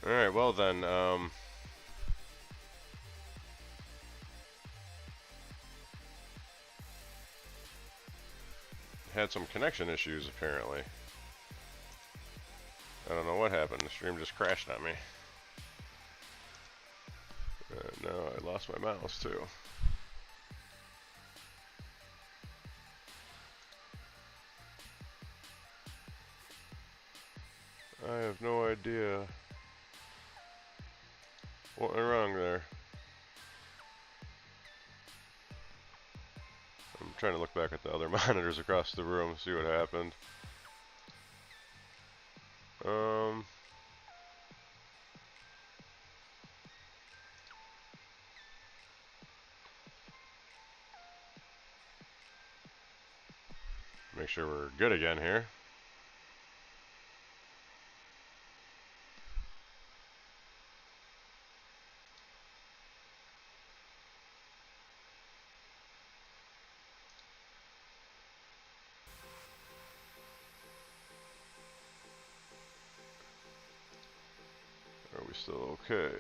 Alright, well then, had some connection issues apparently. I don't know what happened. The stream just crashed on me. No, I lost my mouse too. I have no idea what went wrong there. I'm trying to look back at the other monitors across the room, see what happened. Make sure we're good again here. Are we still okay?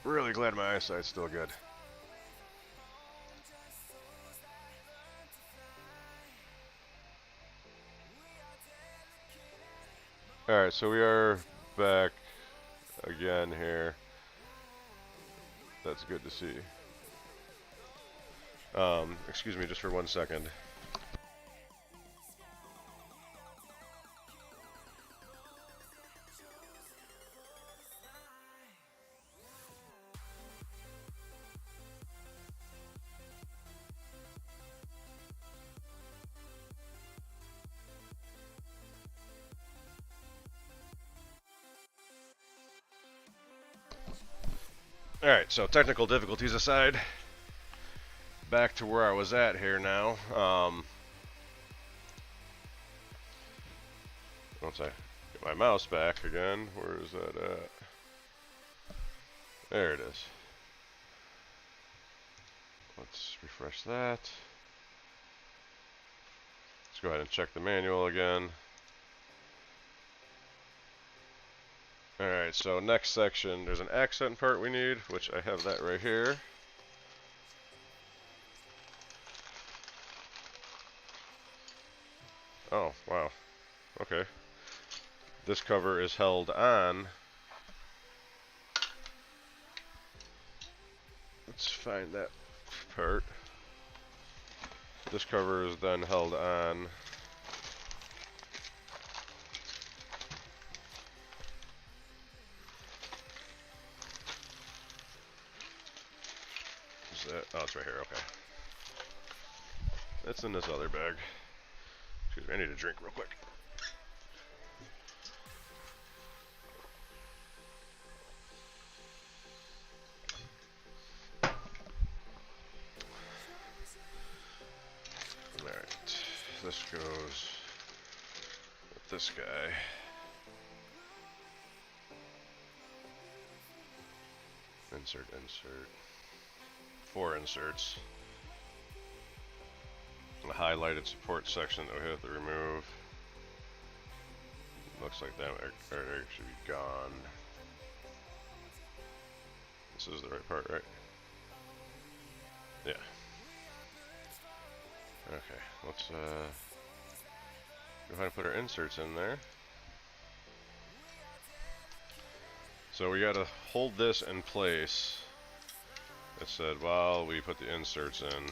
Really glad my eyesight's still good. Alright, so we are back again here. That's good to see. Excuse me just for 1 second. Alright, so technical difficulties aside, back to where I was at here now. Once I get my mouse back again, where is that at? There it is. Let's refresh that. Let's go ahead and check the manual again. Alright, so next section, there's an accent part we need, which I have that right here. Oh, wow. Okay. This cover is held on. Let's find that part. This cover is then held on. Oh, it's right here, okay. It's in this other bag. Excuse me, I need a drink real quick. Alright, this goes with this guy. Insert, insert. 4 inserts. The highlighted support section that we have to remove. Looks like that are actually gone. This is the right part, right? Yeah. Okay, let's go ahead and put our inserts in there. So we gotta hold this in place. It said while we put the inserts in.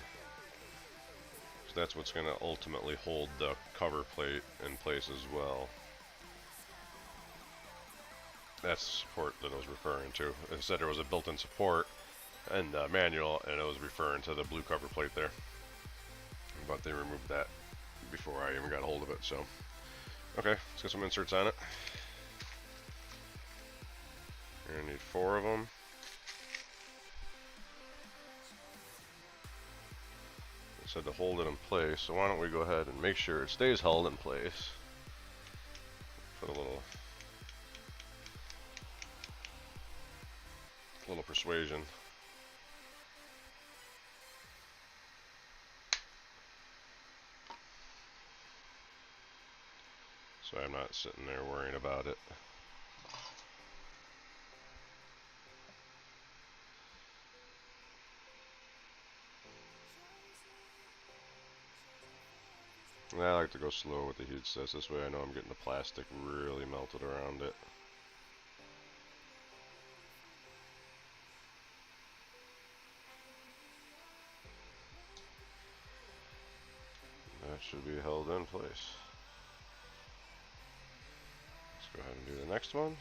That's what's going to ultimately hold the cover plate in place as well. That's the support that I was referring to. It said there was a built-in support in the manual, and it was referring to the blue cover plate there. But they removed that before I even got a hold of it, so. Okay, let's get some inserts on it. You're gonna need 4 of them. It said to hold it in place, so why don't we go ahead and make sure it stays held in place. Put a little persuasion. So I'm not sitting there worrying about it. I like to go slow with the heat sets, this way I know I'm getting the plastic really melted around it. That should be held in place. Let's go ahead and do the next one.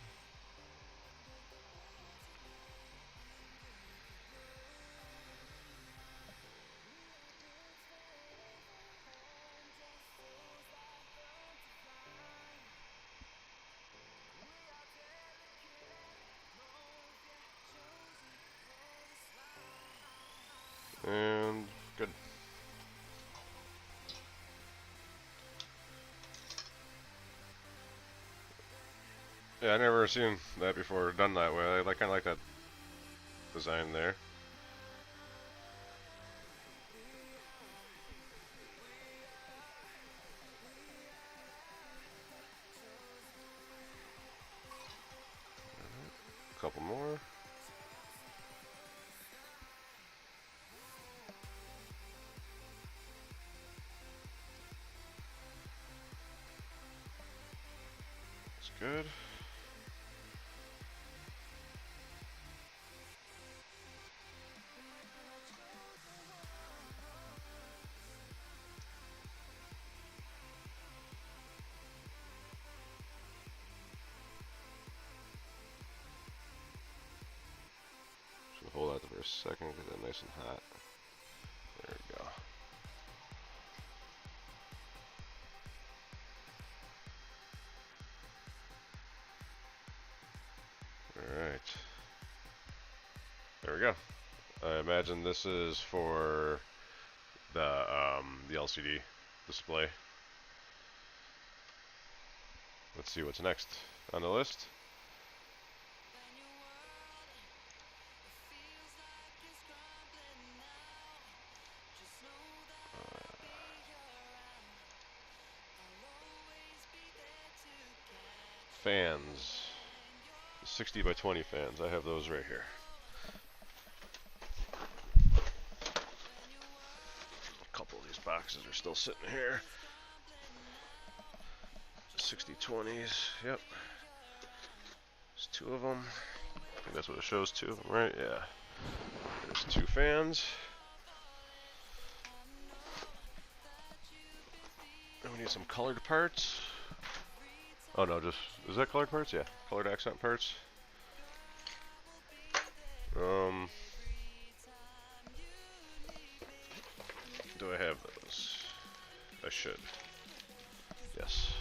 And good. Yeah, I never seen that before done that way. I kind of like that design there. A couple more. That's good. Should hold that for a second, get that nice and hot. There we go. Alright. There we go. I imagine this is for the LCD display. Let's see what's next on the list. Fans. 60 by 20 fans. I have those right here. A couple of these boxes are still sitting here. 60/20s. Yep. There's 2 of them. I think that's what it shows, 2 of them, right? Yeah. There's 2 fans. And we need some colored parts. Oh no, just, is that colored parts? Yeah, colored accent parts. Do I have those? I should. Yes.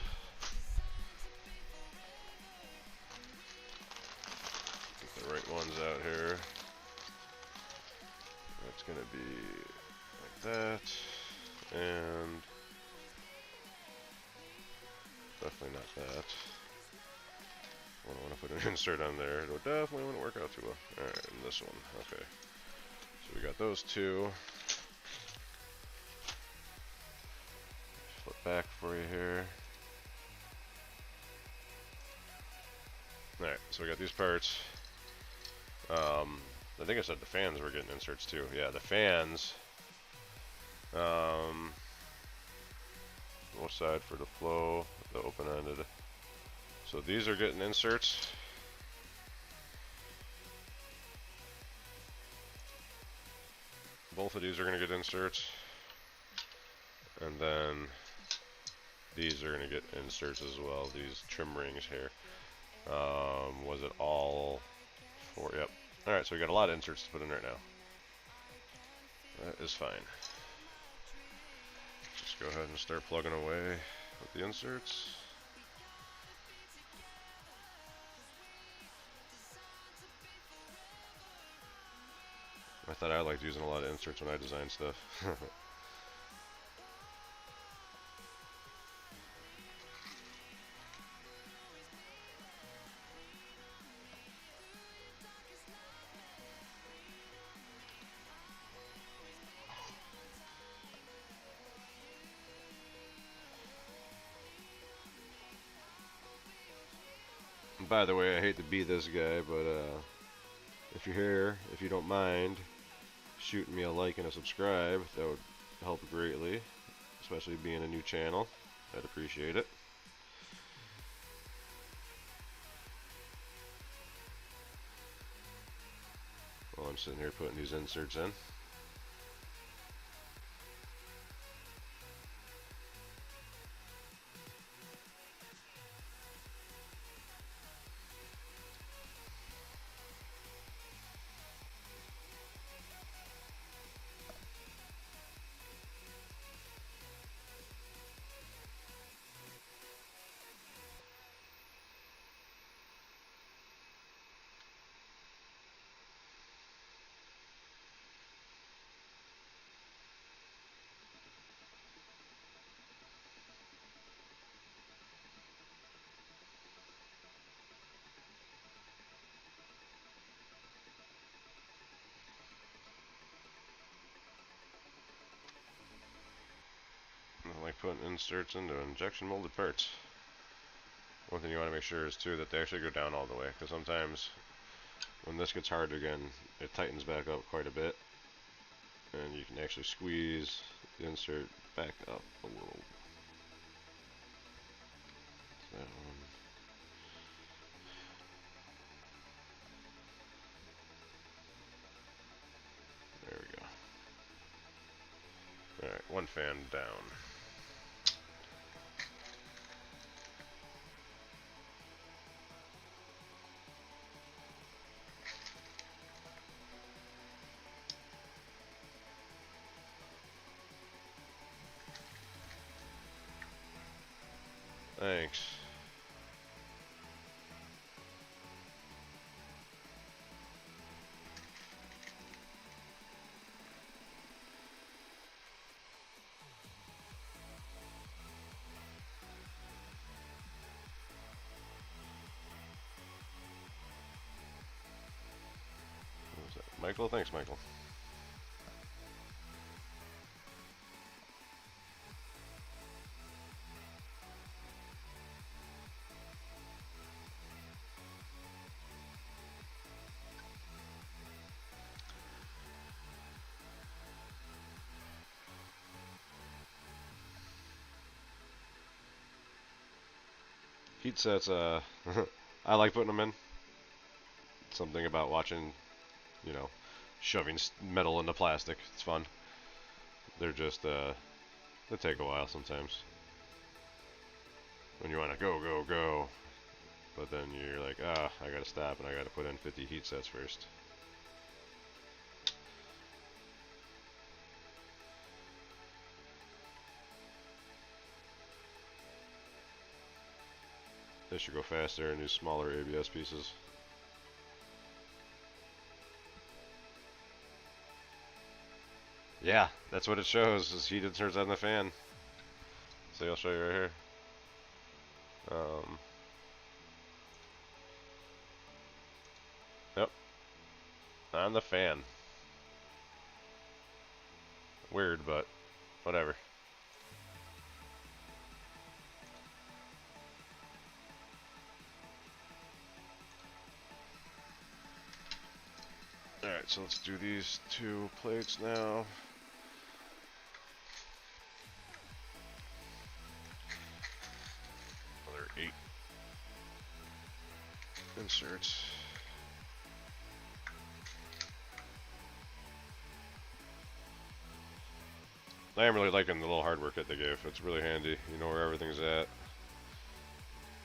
Get the right ones out here. That's gonna be like that, and definitely not that. I don't want to put an insert on there. It'll definitely wouldn't work out too well. Alright, and this one. Okay. So we got those 2. Flip back for you here. Alright, so we got these parts. I think I said the fans were getting inserts too. Yeah, the fans. Both side for the flow, the open-ended. So these are getting inserts. Both of these are going to get inserts. And then these are going to get inserts as well, these trim rings here. Was it all 4? Yep. Alright, so we got a lot of inserts to put in right now. That is fine. Just go ahead and start plugging away with the inserts. I thought I liked using a lot of inserts when I design stuff. By the way, I hate to be this guy, but if you're here, if you don't mind shooting me a like and a subscribe, that would help greatly, especially being a new channel. I'd appreciate it. While I'm sitting here putting these inserts in. I like putting inserts into injection molded parts. One thing you want to make sure is too that they actually go down all the way, because sometimes when this gets hard again, it tightens back up quite a bit, and you can actually squeeze the insert back up a little. That one. There we go. Alright, one fan down. Thanks. What was that? Michael? Thanks, Michael. Heat sets, I like putting them in. Something about watching, you know, shoving metal into plastic. It's fun. They're just, they take a while sometimes. When you want to go, go, go. But then you're like, ah, I gotta stop and I gotta put in 50 heat sets first. They should go faster and use smaller ABS pieces. Yeah, that's what it shows, is heat inserts on the fan. So I'll show you right here. Yep, on the fan. Weird, but whatever. Alright, so let's do these two plates now. Another 8 inserts. I am really liking the little hardware kit they gave. It's really handy. You know where everything's at.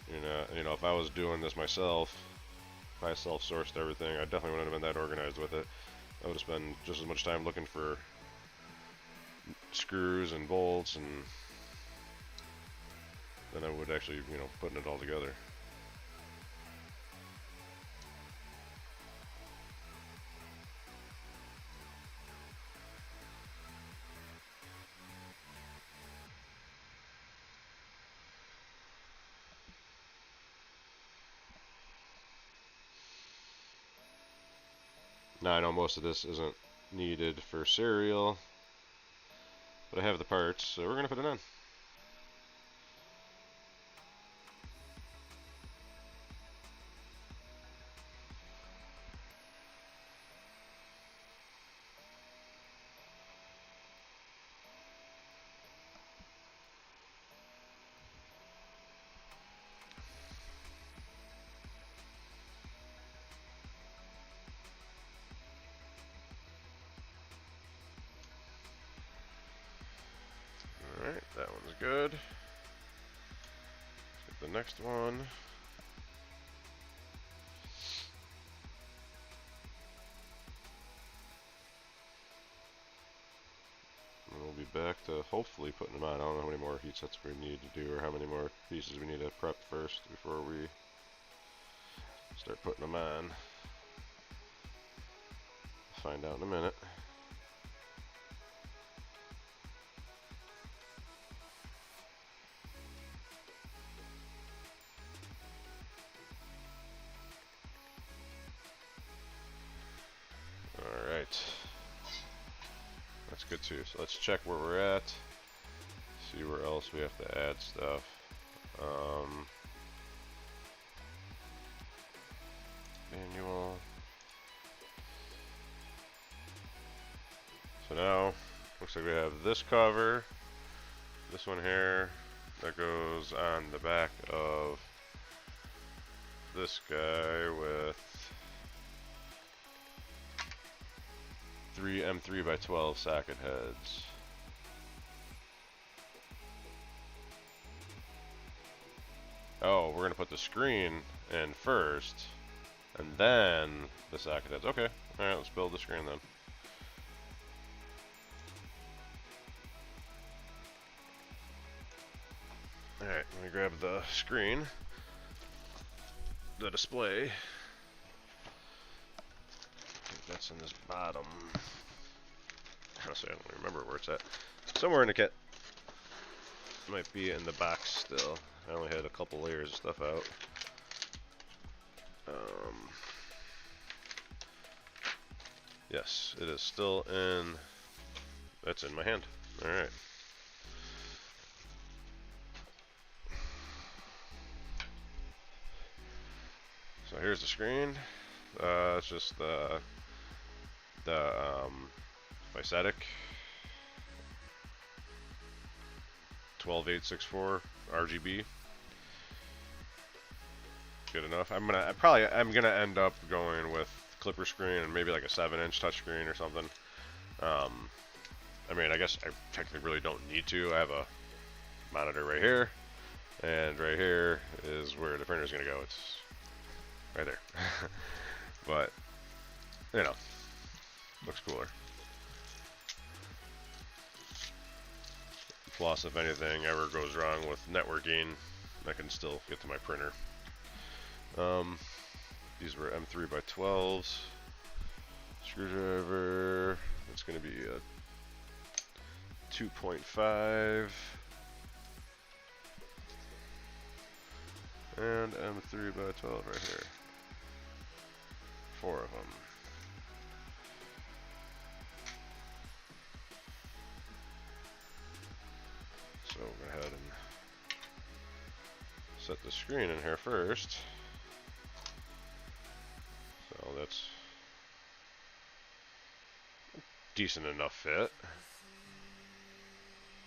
You know, if I was doing this myself, if I self-sourced everything, I definitely wouldn't have been that organized with it. I would have spent just as much time looking for screws and bolts and than I would actually, you know, putting it all together. Now I know most of this isn't needed for serial, but I have the parts, so we're gonna put it on. Alright, that one's good. Let's get the next one. And we'll be back to hopefully putting them on. I don't know how many more heat sets we need to do or how many more pieces we need to prep first before we start putting them on. Find out in a minute. Alright. That's good too. So let's check where we're at. See where else we have to add stuff. Manual. So now, looks like we have this cover, this one here, that goes on the back of this guy with 3 M3 by 12 socket heads. Oh, we're gonna put the screen in first, and then the socket heads. Okay, alright, let's build the screen then. Alright, let me grab the screen, the display. I think that's in this bottom. Honestly, I don't remember where it's at. Somewhere in the kit. Might be in the box still. I only had a couple layers of stuff out. Yes, it is still in. That's in my hand. Alright. So here's the screen. It's just the Bicetic 12864 RGB. Good enough. I'm gonna end up going with clipper screen and maybe like a 7-inch touchscreen or something. I mean, I guess I technically really don't need to. I have a monitor right here, and right here is where the printer is gonna go. It's right there. But you know, looks cooler. Plus, if anything ever goes wrong with networking, I can still get to my printer. These were M3 by 12s. Screwdriver. It's going to be a 2.5. And M3 by 12 right here. 4 of them. So we'll go ahead and set the screen in here first. So that's a decent enough fit.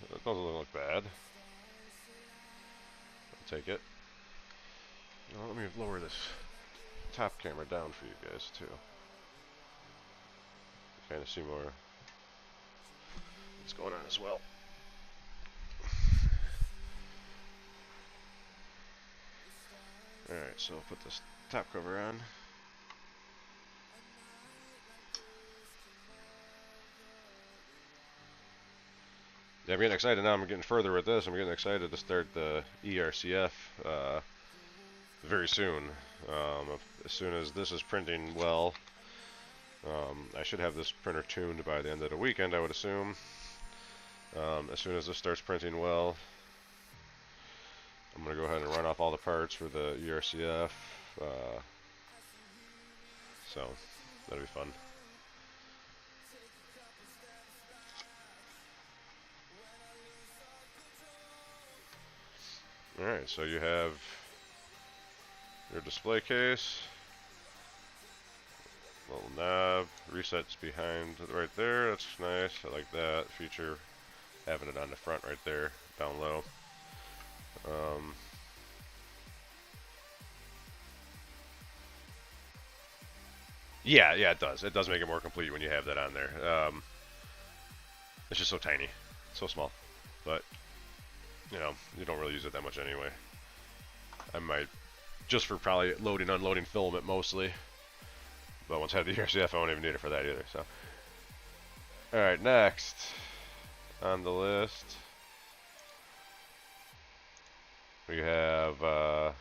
It doesn't look bad. I'll take it. Now let me lower this top camera down for you guys too. Kind of see more what's going on as well. Alright, so I'll put this top cover on. Yeah, I'm getting excited now. I'm getting further with this. I'm getting excited to start the ERCF very soon. As soon as this is printing well, I should have this printer tuned by the end of the weekend, I would assume. As soon as this starts printing well, I'm going to go ahead and run off all the parts for the ERCF. So, that'll be fun. Alright, so you have your display case, little knob, resets behind right there, that's nice, I like that feature, having it on the front right there, down low. Yeah, it does. It does make it more complete when you have that on there. It's just so tiny, so small, but you know, you don't really use it that much anyway. I might, just for probably loading, unloading filament mostly. But once I have the ERCF, I won't even need it for that either. So, all right, next on the list, we have. I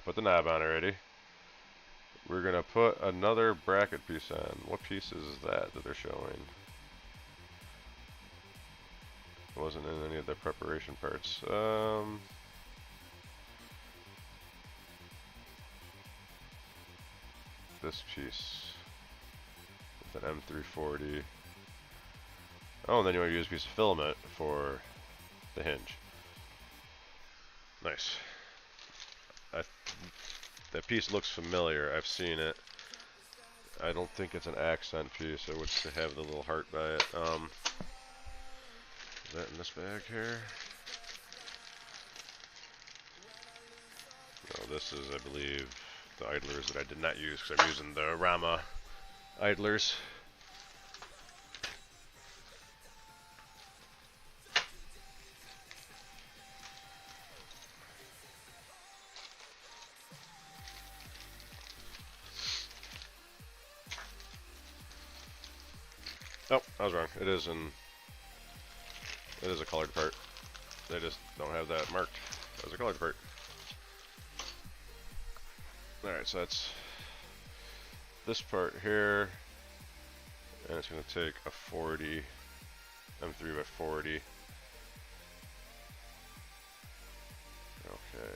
put the knob on already. We're gonna put another bracket piece on. What piece is that they're showing? It wasn't in any of the preparation parts. This piece with an M340. Oh, and then you want to use a piece of filament for the hinge. Nice. That piece looks familiar. I've seen it. I don't think it's an accent piece. I would have the little heart by it. Is that in this bag here? No, this is, I believe, the idlers that I did not use because I'm using the Rama idlers. Oh, I was wrong. It is a colored part. They just don't have that marked as a colored part. Alright, so that's this part here, and it's going to take a 40, M3 by 40. Okay,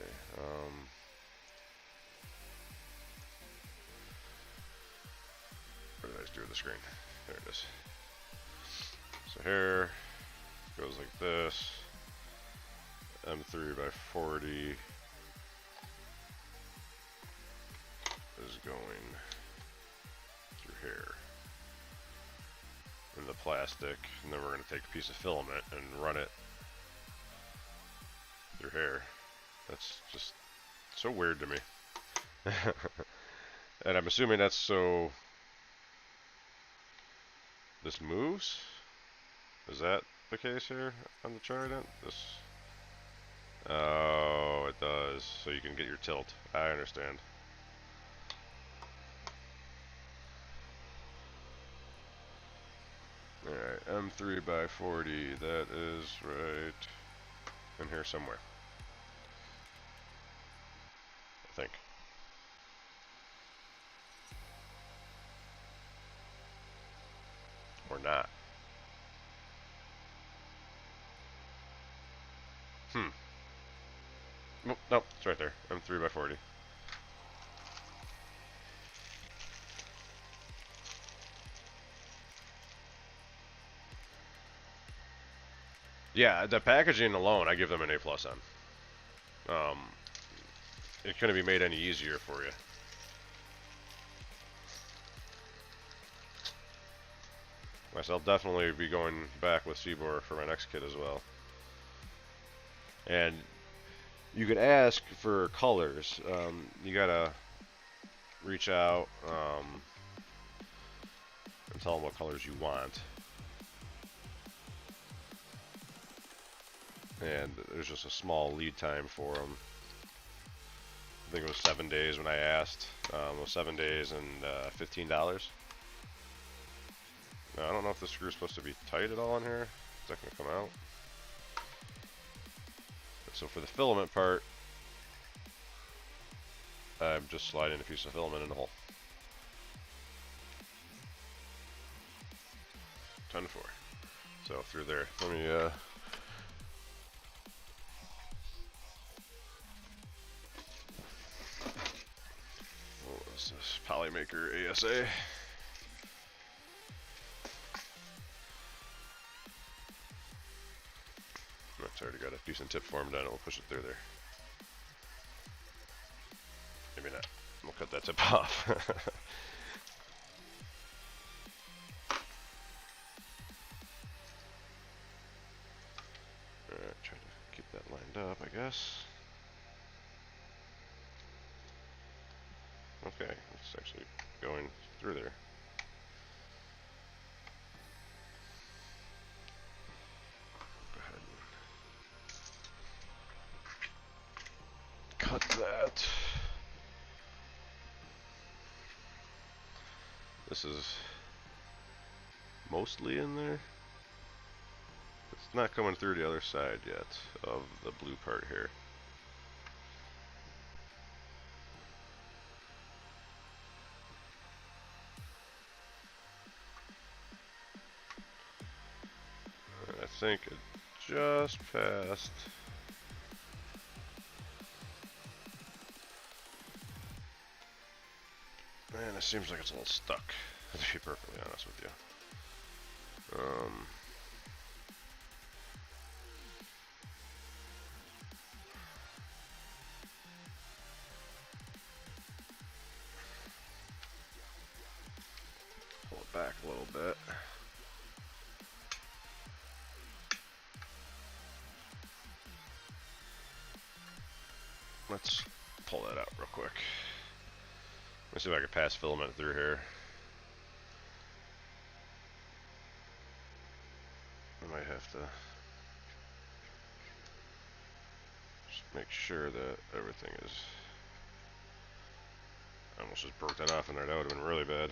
what did I just do with the screen? There it is. So here goes like this, M3 by 40 is going through here in the plastic, and then we're going to take a piece of filament and run it through here. That's just so weird to me. And I'm assuming that's so this moves? Is that the case here on the Trident? This. Oh, it does. So you can get your tilt. I understand. Alright, M3 by 40. That is right in here somewhere. I think. Or not. Nope, it's right there. M3 by 40. Yeah, the packaging alone, I give them an A+ on. It couldn't be made any easier for you. I'll definitely be going back with Siboor for my next kit as well. And you could ask for colors. You gotta reach out and tell them what colors you want. And there's just a small lead time for them. I think it was 7 days when I asked. It was 7 days and $15. Now, I don't know if the screw's supposed to be tight at all in here. Is that going to come out? So for the filament part, I'm just sliding a piece of filament in the hole. 10 to 4. So through there. Let me what is this? Polymaker ASA. It's already got a decent tip formed on it. We'll push it through there. cut that tip off. Alright, try to keep that lined up, I guess. Okay, it's actually going through there. Go ahead and cut that. This is mostly in there. It's not coming through the other side yet of the blue part here. And I think it just passed. Man, it seems like it's a little stuck, to be perfectly honest with you. Pull it back a little bit. Let's pull that out real quick. Let's see if I can pass filament through here. I might have to just make sure that everything is... I almost just broke that off in there. That would have been really bad.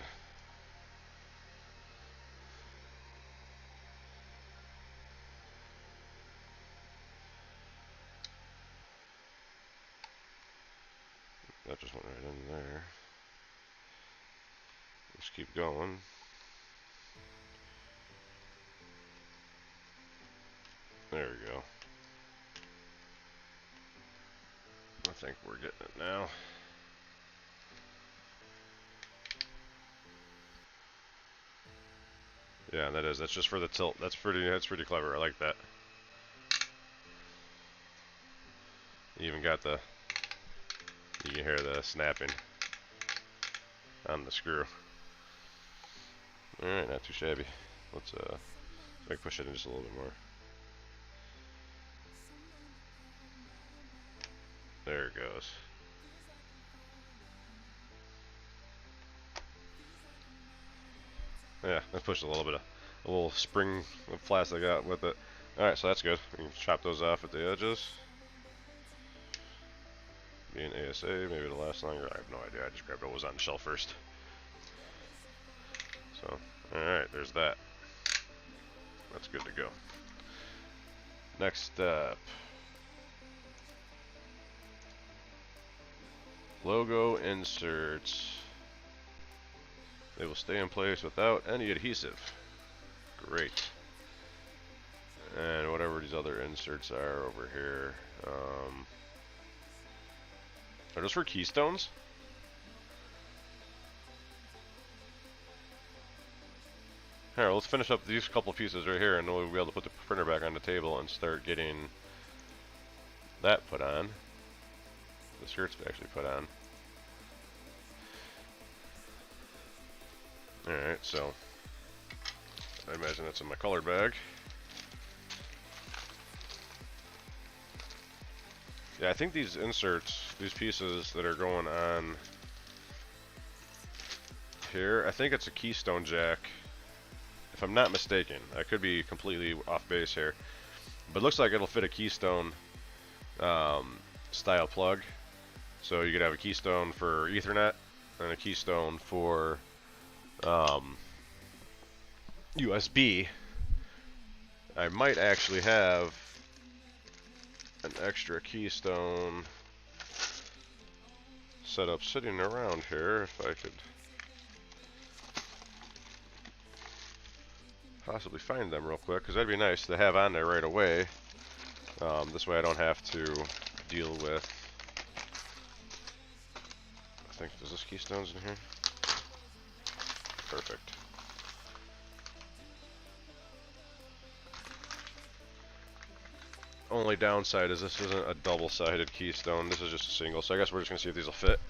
That just went right in there. Let's keep going. There we go. I think we're getting it now. Yeah, that is. That's just for the tilt. That's pretty clever. I like that. You even got the... You can hear the snapping on the screw. Alright, not too shabby. Let's maybe push it in just a little bit more. There it goes. Yeah, let's push a little spring of plastic out with it. Alright, so that's good. We can chop those off at the edges. Being ASA, maybe it'll last longer. I have no idea. I just grabbed what was on the shelf first. So, alright, there's that. That's good to go. Next step. Logo inserts. They will stay in place without any adhesive. Great. And whatever these other inserts are over here. Are those for keystones? Here, let's finish up these couple pieces right here, and then we'll be able to put the printer back on the table and start getting that put on. The skirts actually put on. Alright, so I imagine that's in my colored bag. Yeah, I think these inserts, these pieces that are going on here, I think it's a keystone jack, if I'm not mistaken. I could be completely off base here, but it looks like it'll fit a keystone style plug. So you could have a keystone for Ethernet and a keystone for USB. I might actually have an extra keystone setup sitting around here if I could possibly find them real quick, because that'd be nice to have on there right away. This way I don't have to deal with... I think, is this keystones in here? Perfect. Only downside is this isn't a double-sided keystone. This is just a single, so I guess we're just going to see if these will fit.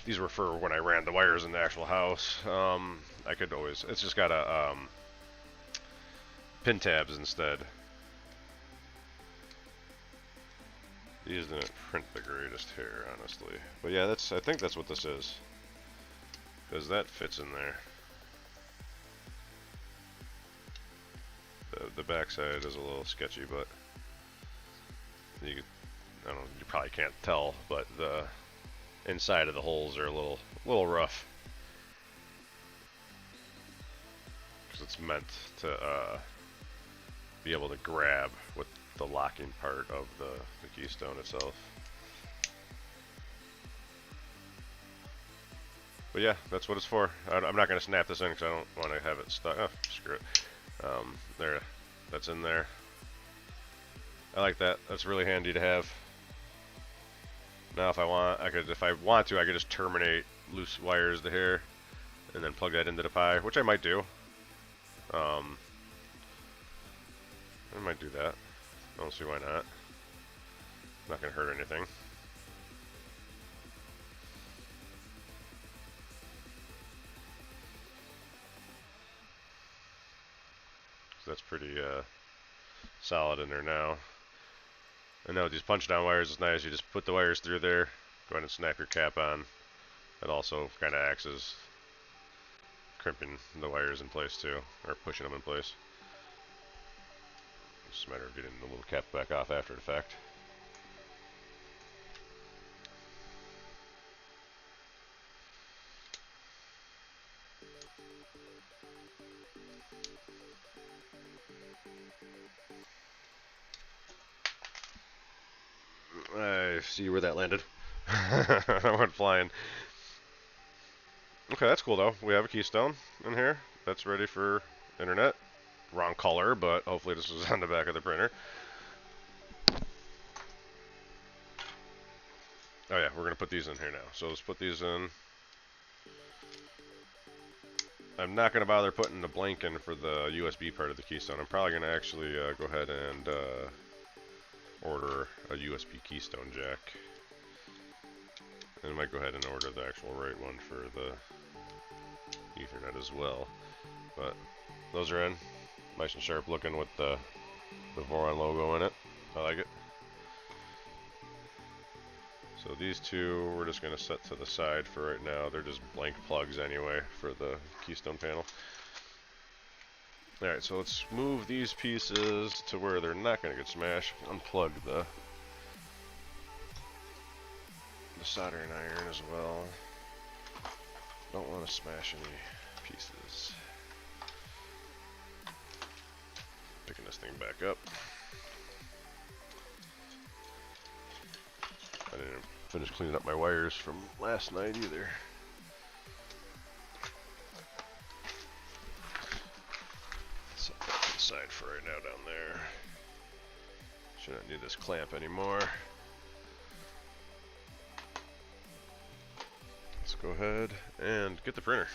These were for when I ran the wires in the actual house. I could always, it's just got a, pin tabs instead. These didn't print the greatest here, honestly. But yeah, I think that's what this is. Because that fits in there. The backside is a little sketchy, but I don't know, you probably can't tell, but the inside of the holes are a little rough. Because it's meant to be able to grab with the locking part of the keystone itself. But yeah, that's what it's for. I'm not going to snap this in because I don't want to have it stuck. Oh, screw it. There, that's in there. I like that. That's really handy to have. Now, if I want to, I could just terminate loose wires to here, and then plug that into the Pi, which I might do. I might do that. I don't see why not. Not gonna hurt anything. So that's pretty solid in there now. And now with these punch down wires, it's nice. You just put the wires through there, go ahead and snap your cap on. That also kind of acts as crimping the wires in place too, or pushing them in place. It's just a matter of getting the little cap back off after the fact. I see where that landed. I went flying. Okay, that's cool though. We have a keystone in here that's ready for internet. Wrong color, but hopefully this is on the back of the printer. Oh yeah, we're gonna put these in here now. So let's put these in. I'm not gonna bother putting the blank in for the USB part of the keystone. I'm probably gonna actually go ahead and order a USB keystone jack. And I might go ahead and order the actual right one for the Ethernet as well. But those are in. Nice and sharp looking with the Voron logo in it. I like it. So these two we're just going to set to the side for right now. They're just blank plugs anyway for the keystone panel. Alright, so let's move these pieces to where they're not going to get smashed. Unplug the soldering iron as well. Don't want to smash any pieces. Picking this thing back up. I didn't finish cleaning up my wires from last night either. Set that to the side for right now down there. Shouldn't need this clamp anymore. Let's go ahead and get the printer.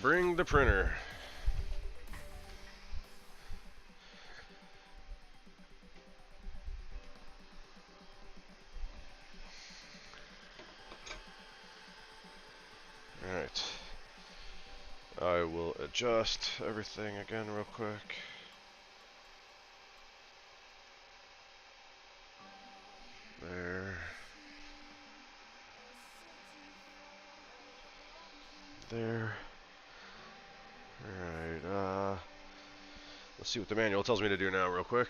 Bring the printer. Alright. I will adjust everything again real quick. There. There. Alright, let's see what the manual tells me to do now real quick.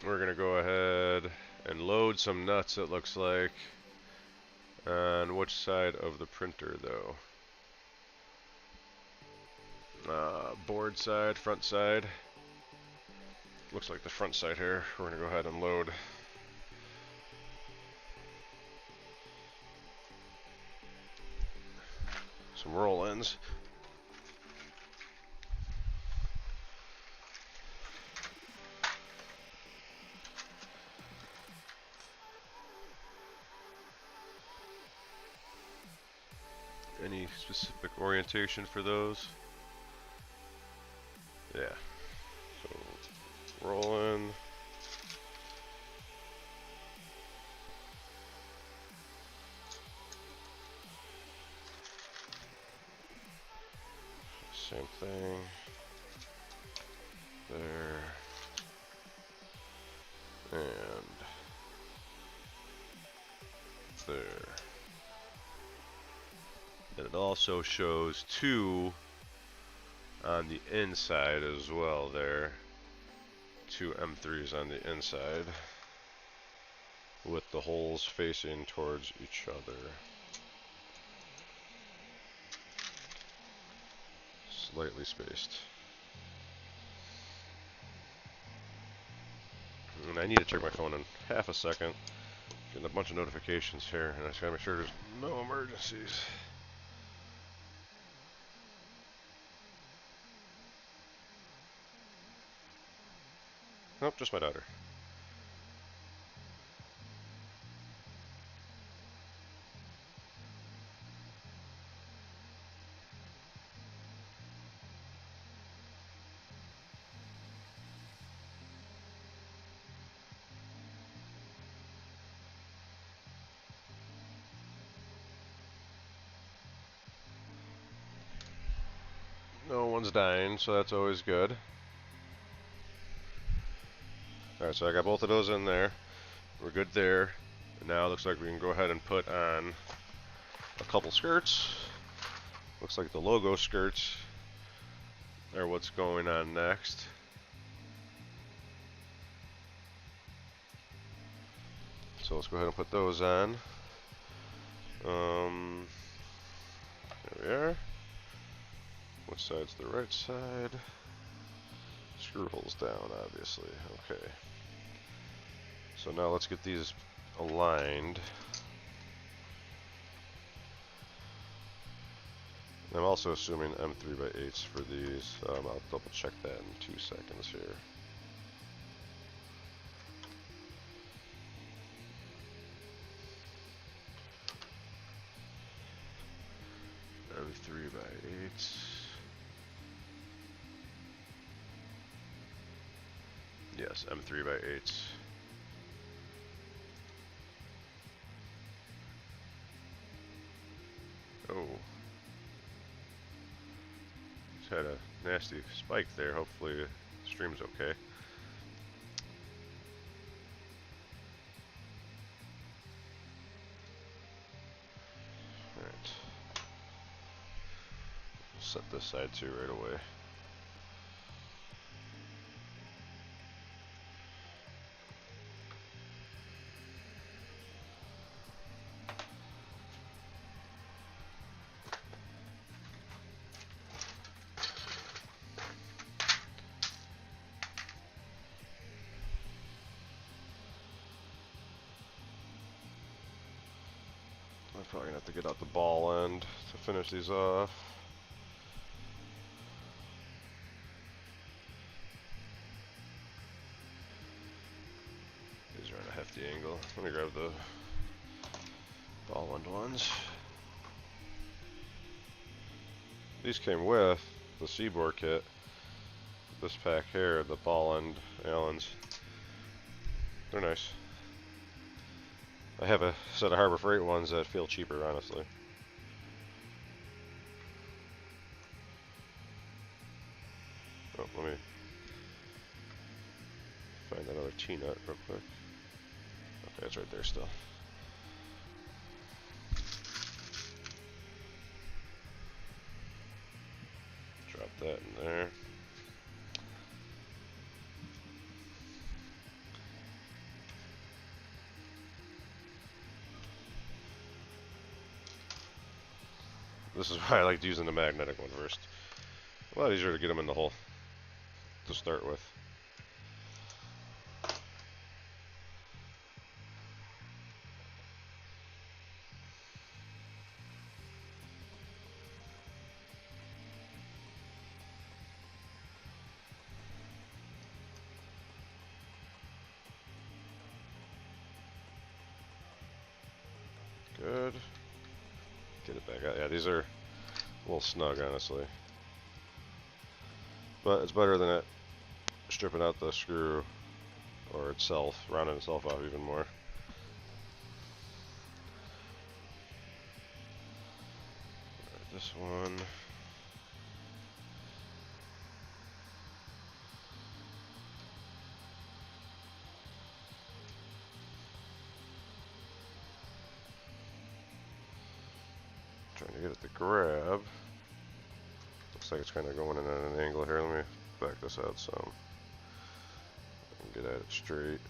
We're going to go ahead and load some nuts, it looks like. On which side of the printer, though? Board side, front side. Looks like the front side here. We're going to go ahead and load. Some roll ends. any specific orientation for those? Yeah. So rolling. Same thing. There. And there. And it also shows 2 on the inside as well there. 2 M3s on the inside with the holes facing towards each other. Slightly spaced. And I need to check my phone in half a second. Getting a bunch of notifications here, and I just gotta make sure there's no emergencies. Nope, just my daughter. No one's dying, so that's always good. Alright, so I got both of those in there. We're good there. And now it looks like we can go ahead and put on a couple skirts. Looks like the logo skirts are what's going on next. So let's go ahead and put those on. There we are. Which side's the right side? Screw holes down, obviously. Okay. So now let's get these aligned. I'm also assuming M3x8s for these. I'll double check that in 2 seconds here. M3x8s. Yes, M3x8s. Oh. Just had a nasty spike there. Hopefully the stream's okay. Alright. Set this side too right away. I'm probably gonna have to get out the ball end to finish these off. These are at a hefty angle. Let me grab the ball end ones. These came with the Siboor kit. This pack here, the ball end Allens. They're nice. I have a set of Harbor Freight ones that feel cheaper, honestly. Oh, let me find another T-nut real quick. Okay, it's right there still. Drop that in there. This is why I like using the magnetic one first. A lot easier to get them in the hole to start with. Good. get it back out. Yeah, these are a little snug, honestly. But it's better than it stripping out the screw or itself, rounding itself off even more. Right, this one. Trying to get it to grab. Looks like it's kind of going in at an angle here. Let me back this out some. And get at it straight.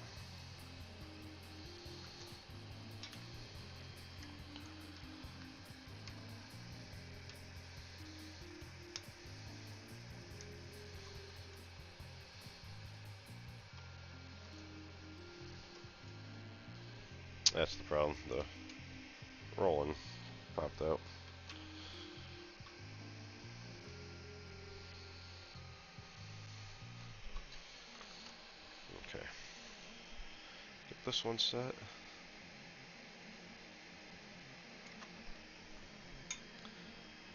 That's the problem. The rolling popped out. Okay. Get this one set.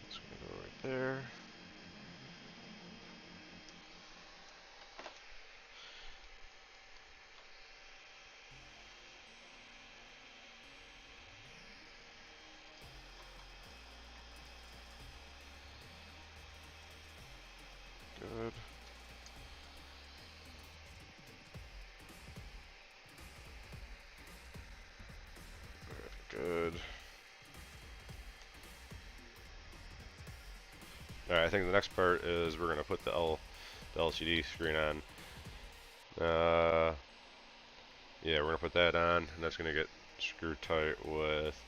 It's going to go right there. Good. Good. Alright, I think the next part is we're going to put the LCD screen on. Yeah, we're going to put that on, and that's going to get screwed tight with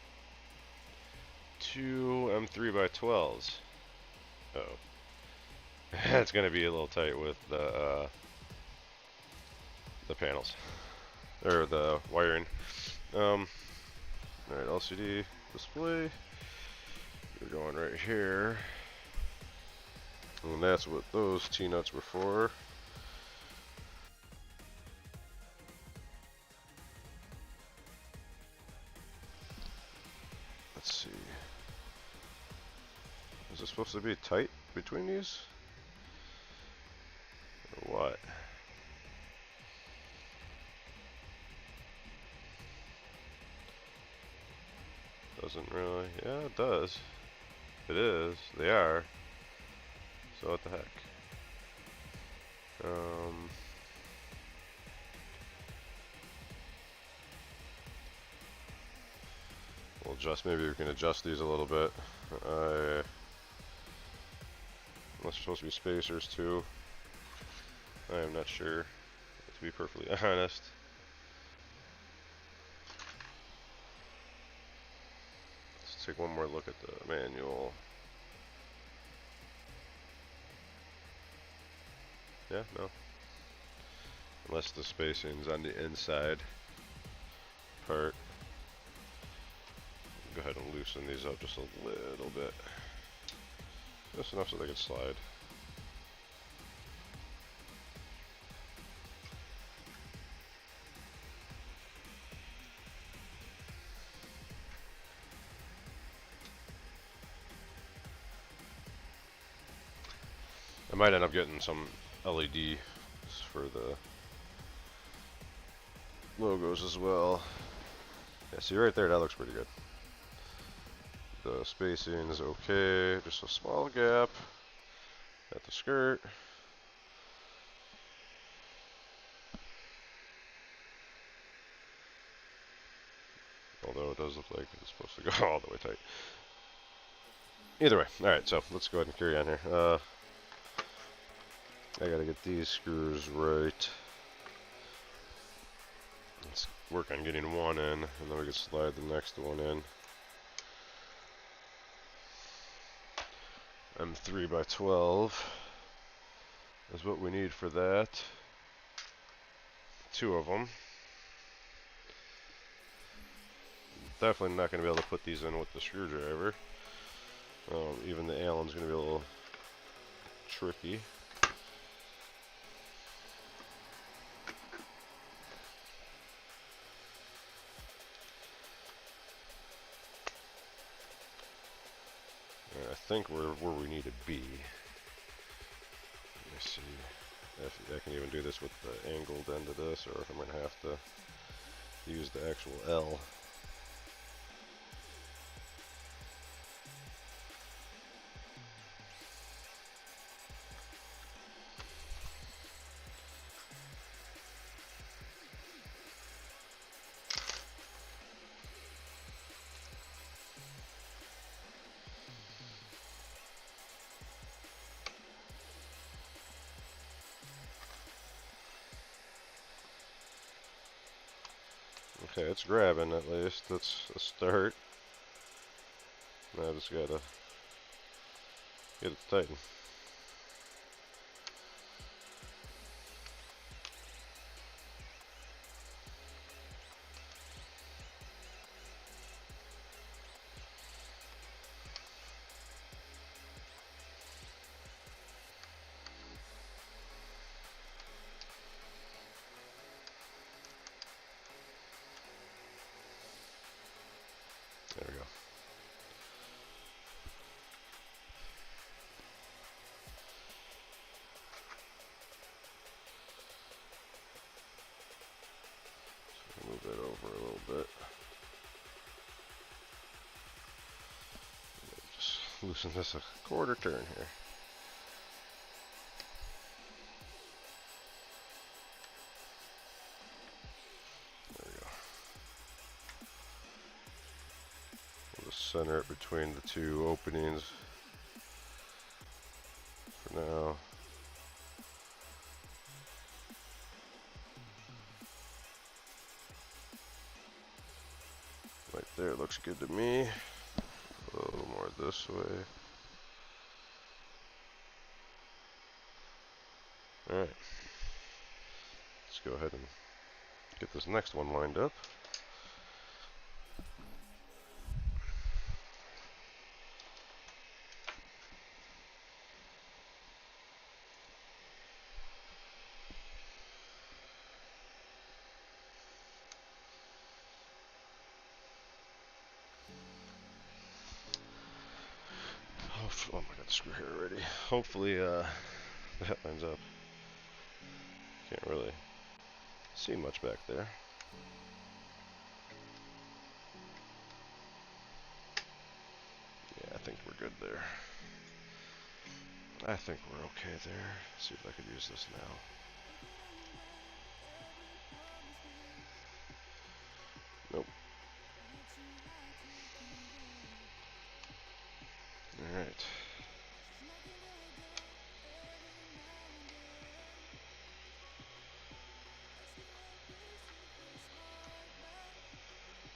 two M3x12s. Uh oh. It's going to be a little tight with the panels. Or the wiring. Alright, LCD display. We're going right here. And that's what those T-nuts were for. Let's see. Is it supposed to be tight between these? Or what? Doesn't really. Yeah, it does. It is. They are. So what the heck? We'll adjust. Maybe we can adjust these a little bit. Unless they're supposed to be spacers too. I am not sure, to be perfectly honest. Let's take one more look at the manual. Yeah, no. Unless the spacing's on the inside part. Go ahead and loosen these up just a little bit. Just enough so they can slide. I might end up getting some LEDs for the logos as well. Yeah, see right there, that looks pretty good. The spacing is okay, just a small gap at the skirt. Although it does look like it's supposed to go all the way tight. Either way, alright, so let's go ahead and carry on here. I gotta get these screws right. Let's work on getting one in, and then we can slide the next one in. M3x12 is what we need for that. Two of them. Definitely not going to be able to put these in with the screwdriver. Even the Allen's going to be a little tricky. think we're where we need to be. Let me see if I can even do this with the angled end of this, or if I'm going to have to use the actual L. Okay, it's grabbing at least. That's a start. Now I just gotta get it to tighten. There we go. So move that over a little bit. Just loosen this a quarter turn here. There we go. We'll just center it between the two openings for now. Right there looks good to me. A little more this way. Alright. Let's go ahead and get this next one lined up. Oh my god, the screw here already. Hopefully that lines up. Can't really see much back there. Yeah, I think we're good there. I think we're okay there. See if I could use this now. Nope. Alright.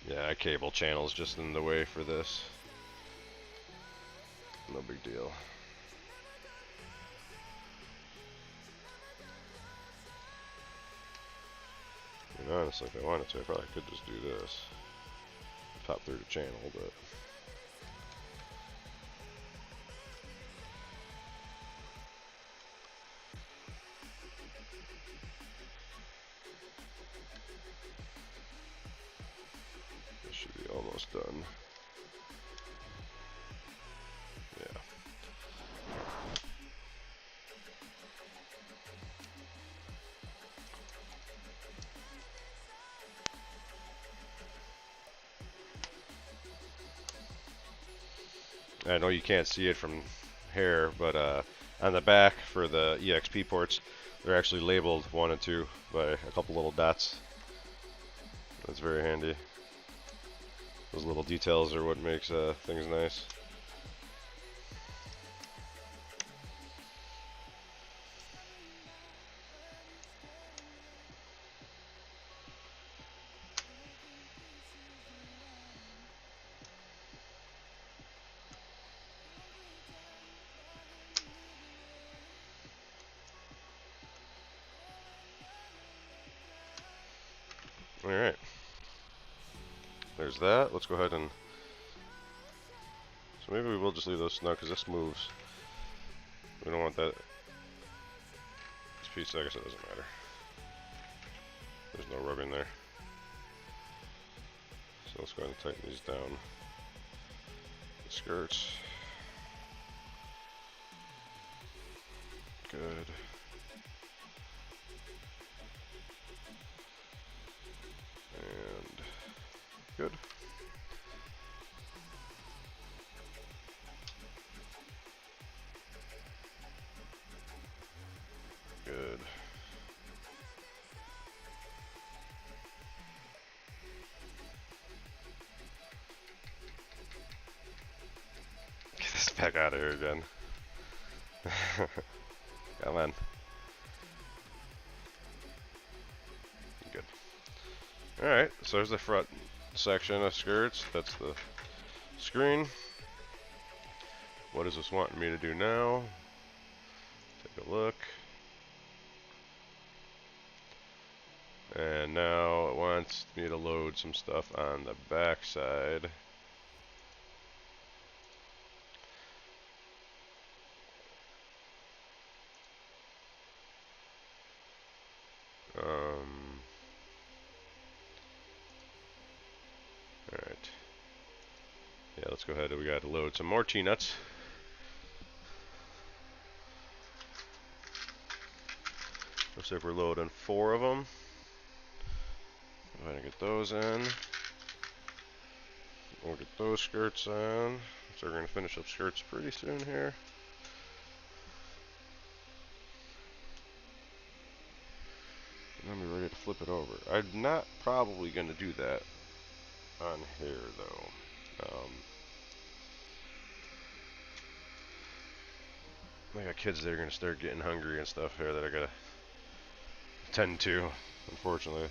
Yeah, cable channel's just in the way for this. No big deal. And honestly, if I wanted to, I probably could just do this. Pop through the channel, but... this should be almost done. Yeah. I know you can't see it from here, but on the back for the EXP ports, they're actually labeled 1 and 2 by a couple little dots. That's very handy. Those little details are what makes things nice. Alright. There's that. Let's go ahead and... so maybe we will just leave those snug because this moves. We don't want that... this piece, I guess it doesn't matter. There's no rubbing there. So let's go ahead and tighten these down. The skirts. Good. And good. Good. Get this back out of here again. Come on. Good. Alright, so there's the front section of skirts. That's the screen. What is this wanting me to do now? Take a look. And now it wants me to load some stuff on the back side. Alright. Yeah, let's go ahead. We got to load some more T-nuts. Looks like we're loading 4 of them. Go ahead and get those in. We'll get those skirts on. So we're going to finish up skirts pretty soon here. And then we're ready to flip it over. I'm not probably going to do that on here though. I got kids that are going to start getting hungry and stuff here that I got to tend to. Unfortunately,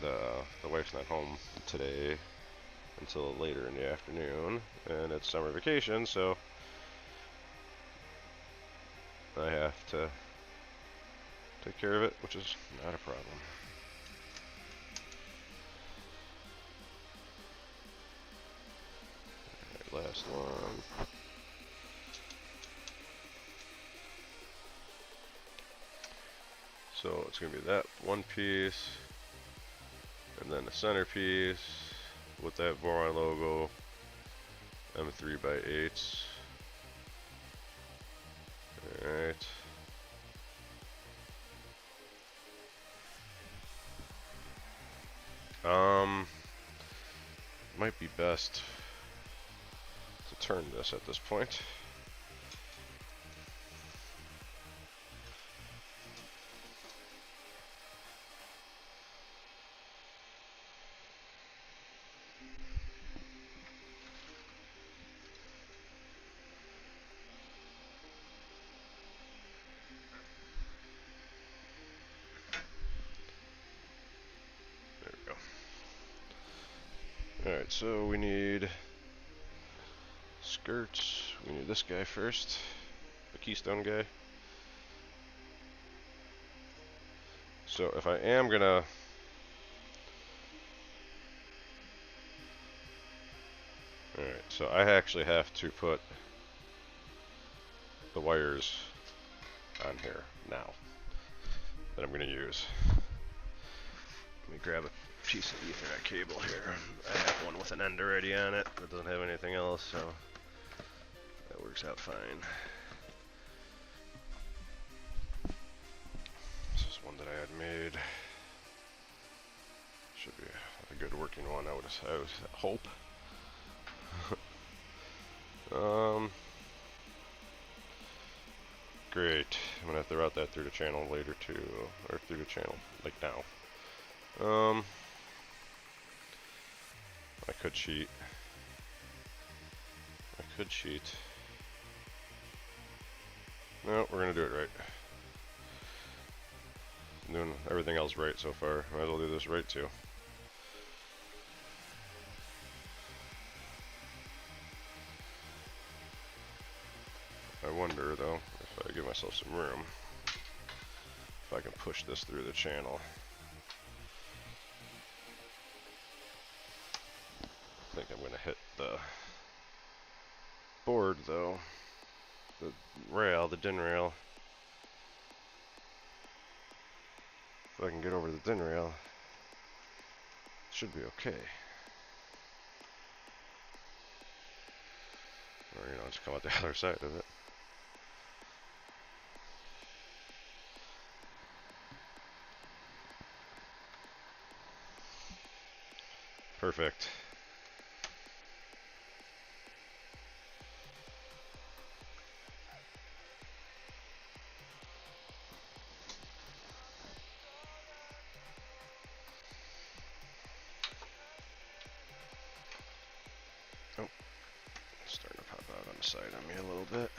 the wife's not home today until later in the afternoon, and it's summer vacation, so I have to take care of it, which is not a problem. Alright, last one. So it's going to be that one piece, and then the centerpiece with that Voron logo, M3x8s. Alright. Might be best to turn this at this point. Alright, so we need skirts. We need this guy first, the keystone guy. So if I am gonna alright, so I actually have to put the wires on here now that I'm gonna use. Let me grab a piece of Ethernet cable here. I have one with an end already on it that doesn't have anything else, so that works out fine. This is one that I had made. Should be a good working one, I would hope. Great. I'm gonna have to route that through the channel later too, or through the channel, like now. I could cheat. No, we're gonna do it right. I'm doing everything else right so far. Might as well do this right too. I wonder though, if I give myself some room, if I can push this through the channel. I think I'm gonna hit the board though. The rail, the DIN rail. If I can get over the DIN rail, it should be okay. Or, you know, just come out the other side of it. Perfect. Oh, it's starting to pop out on the side on me a little bit.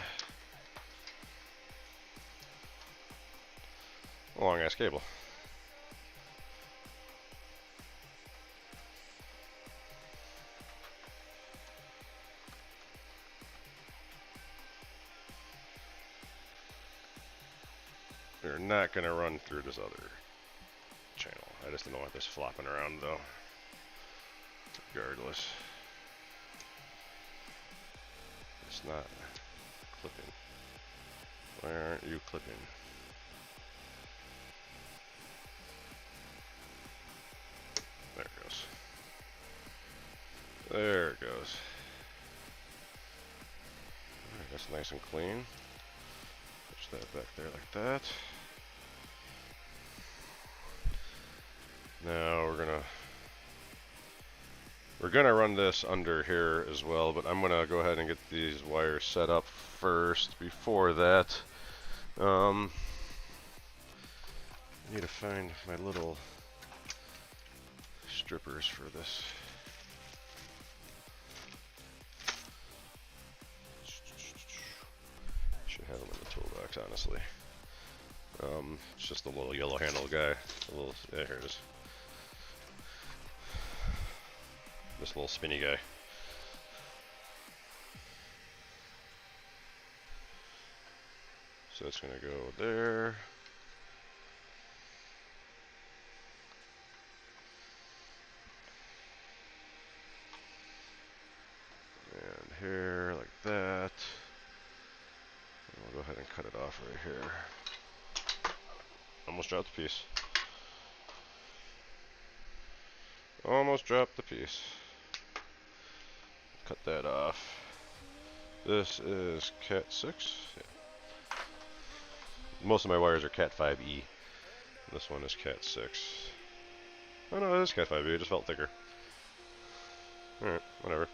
A long ass cable. We're not going to run through this other channel. I just don't want this flopping around though. Regardless. It's not clipping. Why aren't you clipping? There it goes. There it goes. Alright, that's nice and clean. Push that back there like that. Now we're gonna run this under here as well, but I'm gonna go ahead and get these wires set up first. Before that, I need to find my little strippers for this. Should have them in the toolbox, honestly. It's just a little yellow handle guy. Yeah, here it is. This little spinny guy. So it's gonna go there. And here, like that. And we'll go ahead and cut it off right here. Almost dropped the piece. Almost dropped the piece. Cut that off. This is Cat 6. Yeah. Most of my wires are Cat 5E. This one is Cat 6. Oh no, it is Cat 5E. It just felt thicker. Alright, whatever.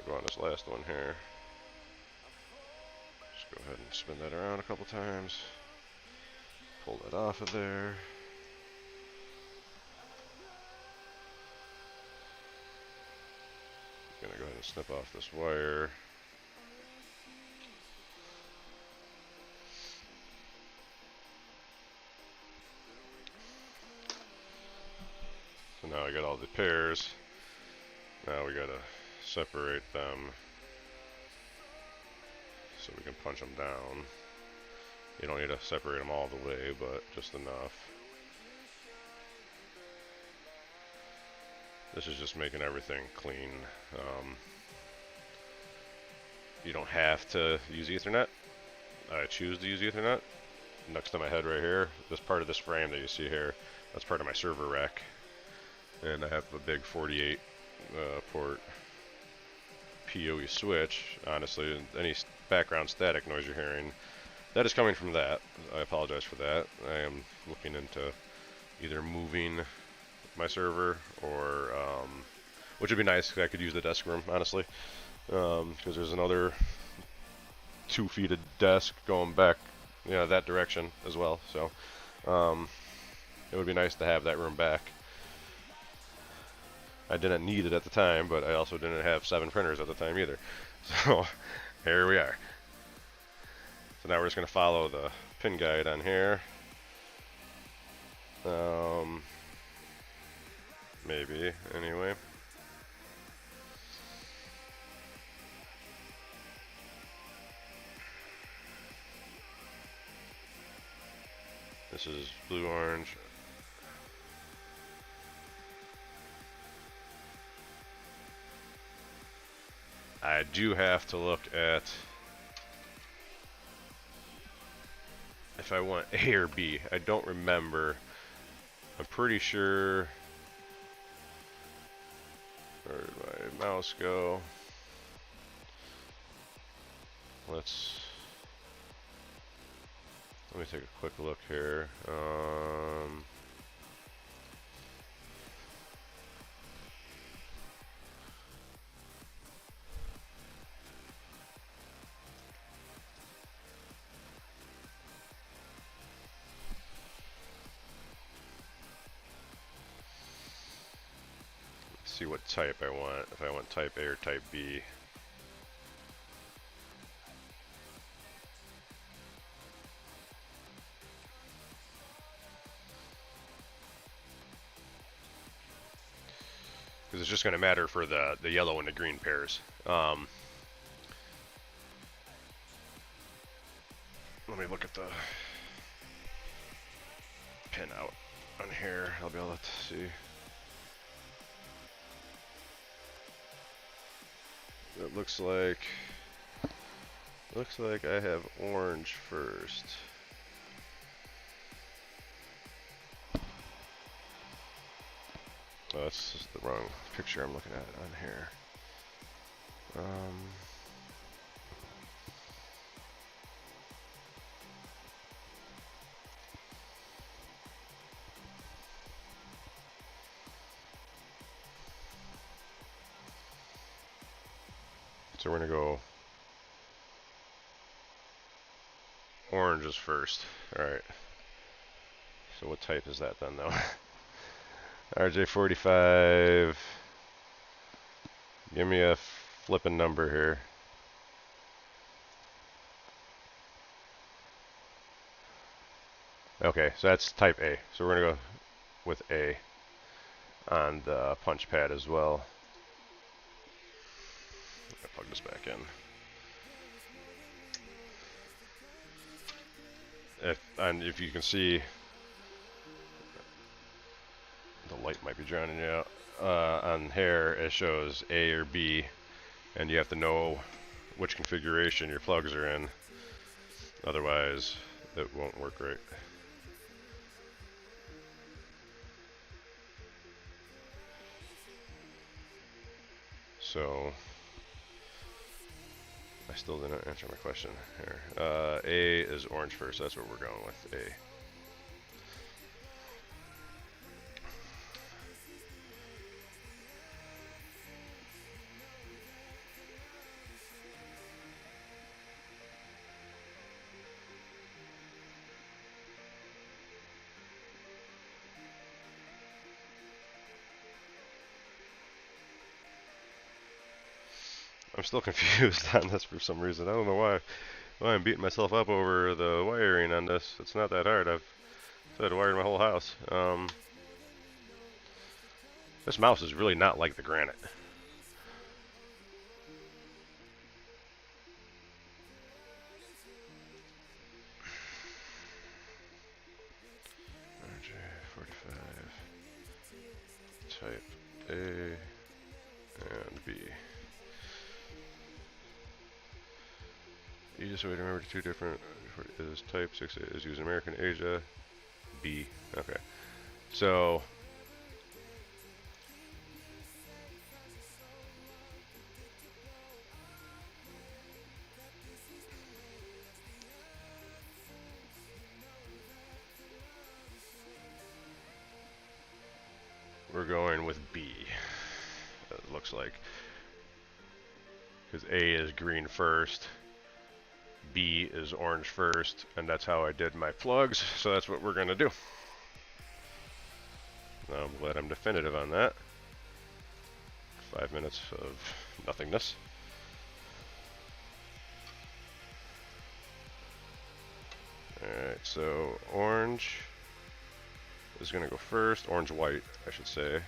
Go on this last one here. Just go ahead and spin that around a couple times. Pull that off of there. I'm gonna go ahead and snip off this wire. So now I got all the pairs. Now we gotta separate them so we can punch them down. You don't need to separate them all the way, but just enough. This is just making everything clean. You don't have to use Ethernet. I choose to use Ethernet. Next to my head right here, this part of this frame that you see here, that's part of my server rack. And I have a big 48 port PoE switch. Honestly, any background static noise you're hearing, that is coming from that. I apologize for that. I am looking into either moving my server or, which would be nice because I could use the desk room, honestly, because there's another 2 feet of desk going back, you know, that direction as well. So it would be nice to have that room back. I didn't need it at the time, but I also didn't have 7 printers at the time either. So here we are. So now we're just going to follow the pin guide on here. Maybe, anyway. This is blue-orange. I do have to look at if I want A or B. I don't remember. I'm pretty sure. Where did my mouse go? Let me take a quick look here. see what type I want, if I want type A or type B. Because it's just going to matter for the yellow and the green pairs. Let me look at the pin out on here. I'll be able to see. It looks like I have orange first. Oh, that's just the wrong picture I'm looking at on here. So we're gonna go orange is first. Alright. So what type is that then though? RJ45. Give me a flippin' number here. Okay, so that's type A. So we're gonna go with A on the punch pad as well. I'll plug this back in. If you can see, the light might be drowning you out. On here, it shows A or B, and you have to know which configuration your plugs are in. Otherwise, it won't work right. So, I still didn't answer my question here. A is orange first. That's what we're going with. A. I'm still confused on this for some reason. I don't know why I'm beating myself up over the wiring on this. It's not that hard. I've had to wire my whole house. This mouse is really not like the Granite. RJ45, type A and B. Easiest way to remember the two different is type 6 is used in American Asia. B. Okay. So we're going with B. It looks like. Because A is green first. B is orange first, and that's how I did my plugs, so that's what we're going to do. Now I'm glad I'm definitive on that. 5 minutes of nothingness. Alright, so orange is going to go first. Orange-white, I should say.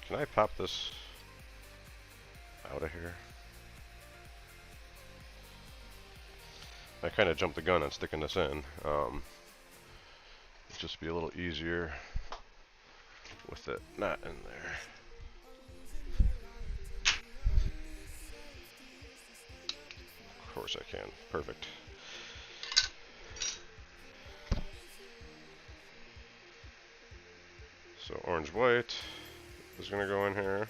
Can I pop this out of here? I kind of jumped the gun on sticking this in. It'll just be a little easier with it not in there. Of course I can. Perfect. So orange-white is going to go in here.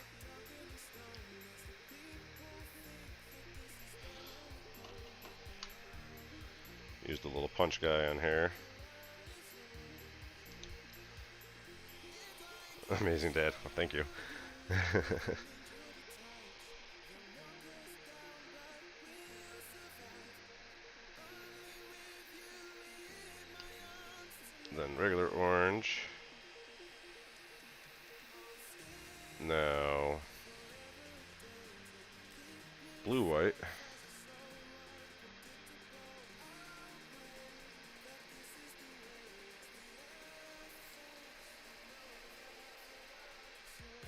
Use the little punch guy on here. Amazing, Dad. Well, thank you. Then regular orange. blue-white.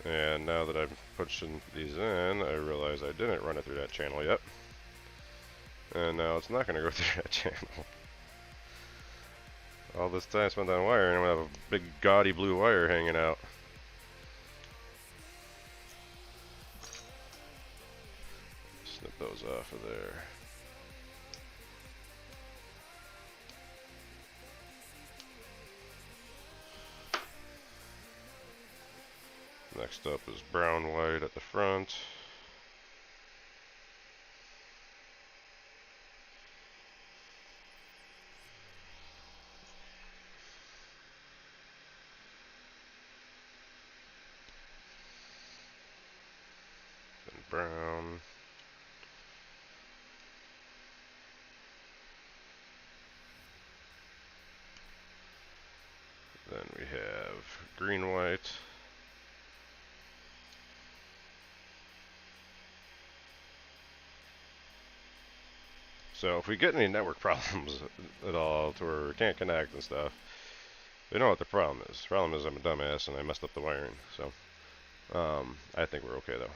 And now that I'm pushing these in, I realize I didn't run it through that channel yet. And now it's not going to go through that channel. All this time spent on wiring, I'm going to have a big gaudy blue wire hanging out. Snip those off of there. Next up is brown white at the front. And brown. Then we have green white. So if we get any network problems at all to where we can't connect and stuff, we know what the problem is. The problem is I'm a dumbass and I messed up the wiring. So I think we're okay though.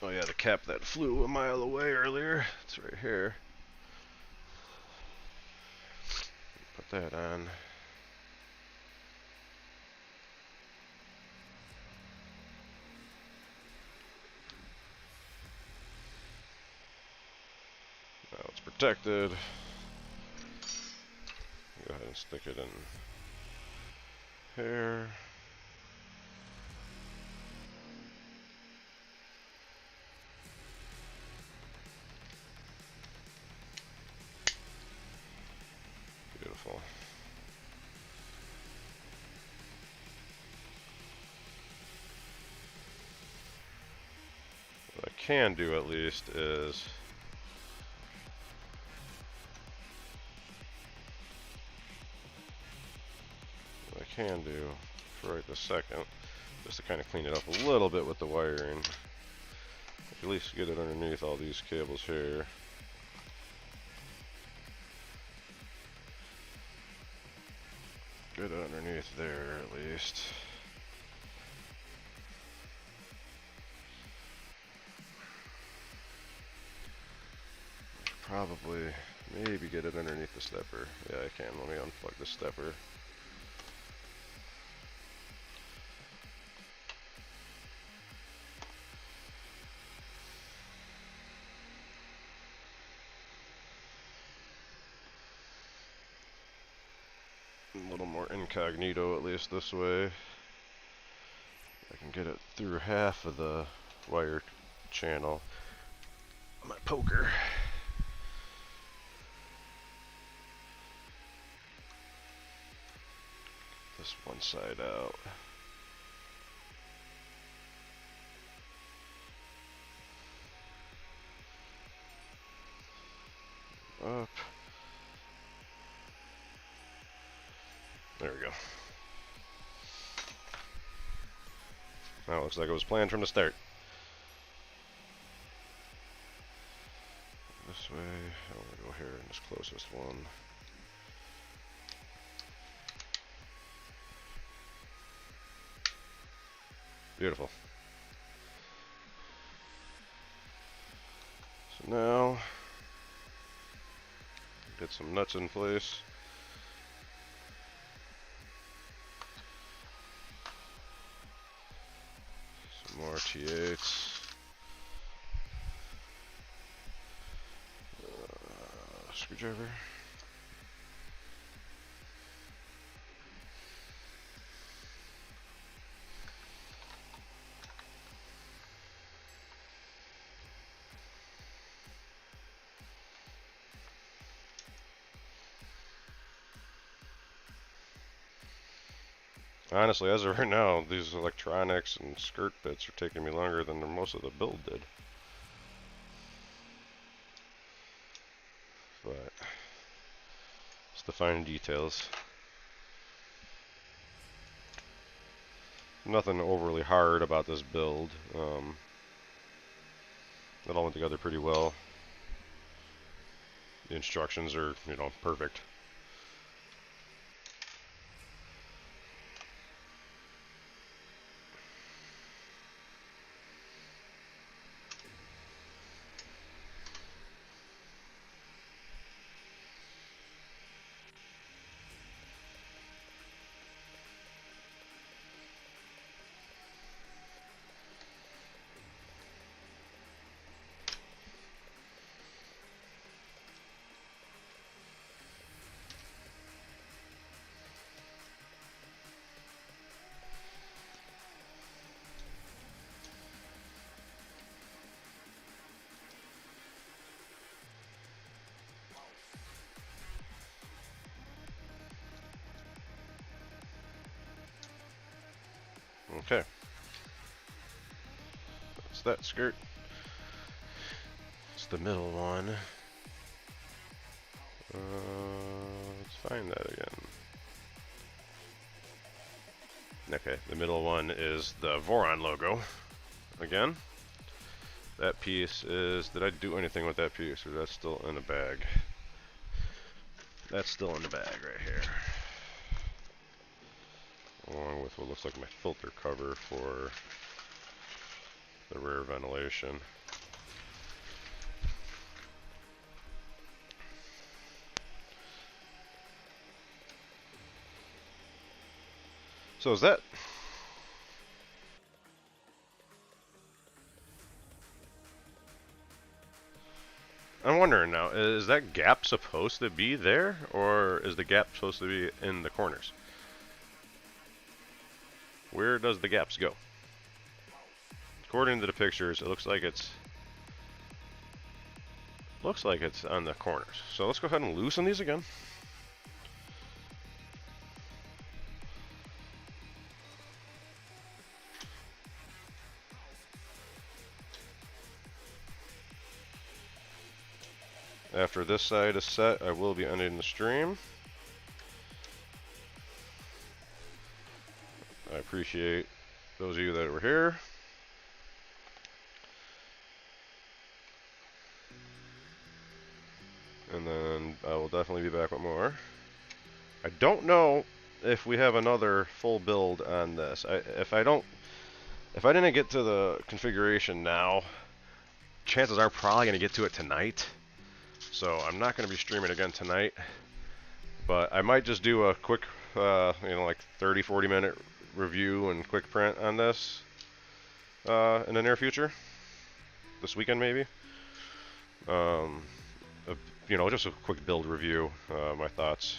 Oh yeah, the cap that flew a mile away earlier, it's right here. Put that on. Now it's protected. Go ahead and stick it in here. Beautiful. What I can do at least is for right this second, just to kind of clean it up a little bit with the wiring. At least get it underneath all these cables here. Get it underneath there at least. Probably, maybe get it underneath the stepper. Yeah, I can. Let me unplug the stepper. A little more incognito, at least this way. I can get it through half of the wire channel. My poker. This one side out. Up. There we go. Now it looks like it was planned from the start. This way, I want to go here in this closest one. Beautiful. So now, get some nuts in place. Some more T8s. Screwdriver. Honestly, as of right now, these electronics and skirt bits are taking me longer than most of the build did. but it's the fine details. Nothing overly hard about this build. It all went together pretty well. The instructions are, you know, perfect. Okay. That's that skirt. It's the middle one. Let's find that again. Okay, the middle one is the Voron logo. Again. That piece is... Did I do anything with that piece, or that's still in the bag? That's still in the bag right here. Along with what looks like my filter cover for the rear ventilation. So is that... I'm wondering now, is that gap supposed to be there, or is the gap supposed to be in the corners? Where does the gaps go? According to the pictures, it looks like it's on the corners. So let's go ahead and loosen these again. After this side is set, I will be ending the stream. I appreciate those of you that were here. And then I will definitely be back with more. I don't know if we have another full build on this. If I didn't get to the configuration now, chances are probably going to get to it tonight. So I'm not going to be streaming again tonight. But I might just do a quick, you know, like 30-40 minute review and quick print on this in the near future. This weekend maybe. You know, just a quick build review, my thoughts,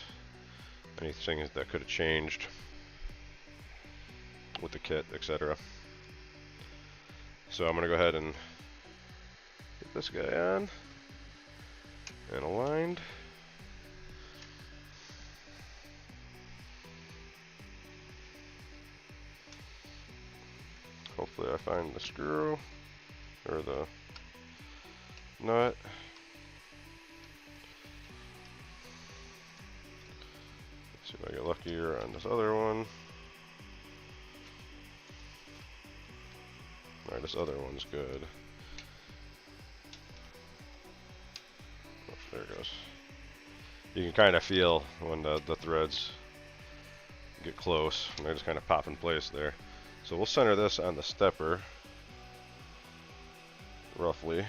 anything that could have changed with the kit, etc. So I'm going to go ahead and get this guy on and aligned. Hopefully I find the screw or the nut. Let's see if I get luckier on this other one. Alright, this other one's good. Oh, there it goes. You can kind of feel when the threads get close, and they just kind of pop in place there. So we'll center this on the stepper, roughly.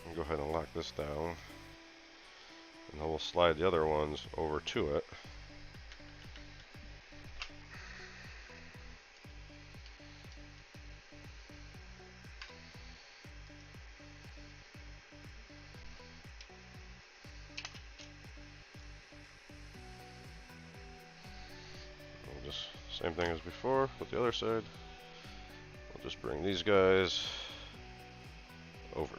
And go ahead and lock this down. And then we'll slide the other ones over to it. Same thing as before with the other side. We'll just bring these guys over.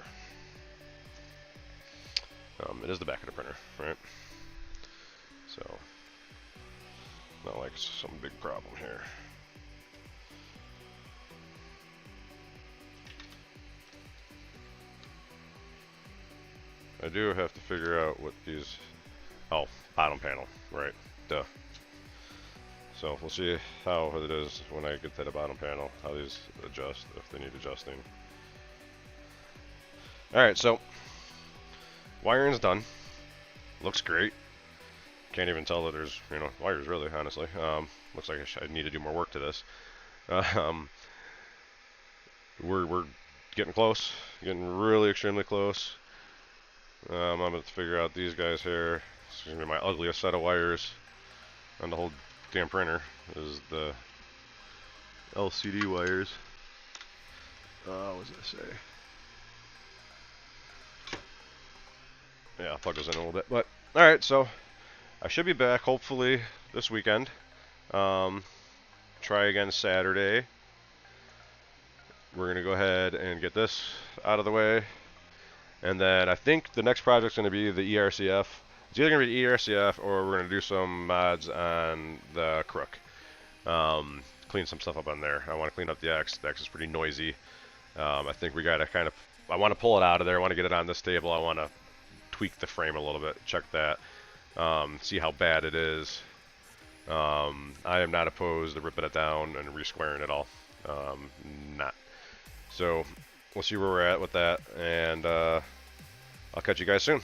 It is the back of the printer, right? So, not like some big problem here. I do have to figure out what these... Oh, bottom panel. Right. Duh. So we'll see how it is when I get to the bottom panel, how these adjust, if they need adjusting. Alright, so wiring's done. Looks great. Can't even tell that there's, you know, wires really, honestly. Looks like I need to do more work to this. We're getting close, getting really extremely close. I'm going to figure out these guys here. This is going to be my ugliest set of wires on the whole damn printer. This is the LCD wires. What was I say? Yeah, I'll plug those in a little bit. But alright, so I should be back hopefully this weekend. Try again Saturday. We're going to go ahead and get this out of the way. And then I think the next project's going to be the ERCF. It's either going to be ERCF or we're going to do some mods on the Crook. Clean some stuff up on there. I want to clean up the X. The X is pretty noisy. I think we got to kind of... I want to pull it out of there. I want to get it on this table. I want to tweak the frame a little bit. Check that. See how bad it is. I am not opposed to ripping it down and resquaring it all. Not. So we'll see where we're at with that, and I'll catch you guys soon.